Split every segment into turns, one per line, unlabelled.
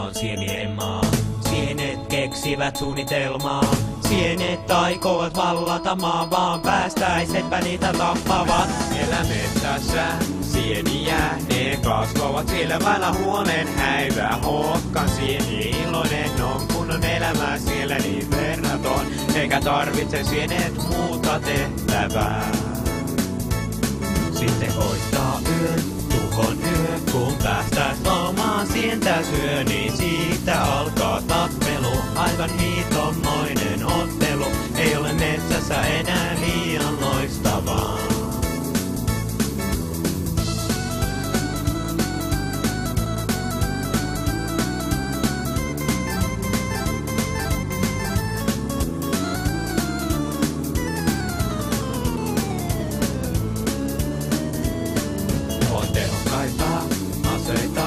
on sienien maa. Sienet keksivät suunnitelmaa. Sienet aikovat vallata maan, vaan päästäisetpä niitä tappavat. Elämässä sieniä, ne kasvavat silmällä huoneen häivä. Hokkan sieni iloinen on, kun on elämä siellä niin verraton. Eikä tarvitse sienet muuta tehtävää. Sitten hoitaa yön, tuhon yö, kun päästäis lomaan sientä syö, niin siitä alkaa tappelu. Aivan hiitommoinen ottelu, ei ole metsässä enää liian loistavaa. Aseita,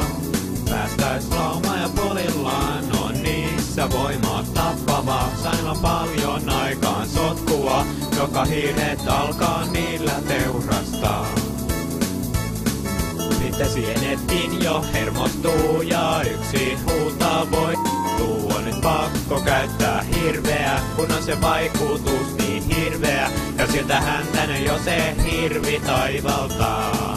päästäis lauma ja polillaan on niissä voimaa tappavaa. Sailla paljon aikaan sotkua, joka hiiret alkaa niillä teurastaa. Sitten sienetkin jo hermostuu ja yksi huutaa voittuu. On nyt pakko käyttää hirveä, kun on se vaikutus niin hirveä. Ja siltä häntänyt jo se hirvi taivaltaa.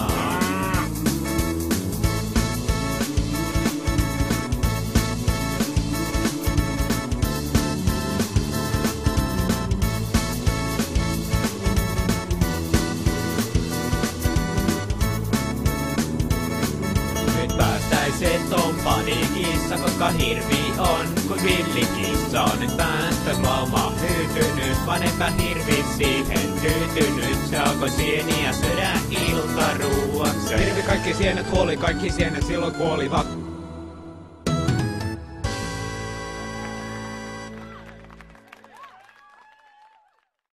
Päästäiset on paniikissa, koska hirvi on kuin villikissa. On nyt päästäis lauma hyytynyt, vaan eipä hirvi siihen tyytynyt. Se alkoi sieniä syödä iltaruuaksi.
Hirvi kaikki sienet kuoli, kaikki sienet silloin kuolivat.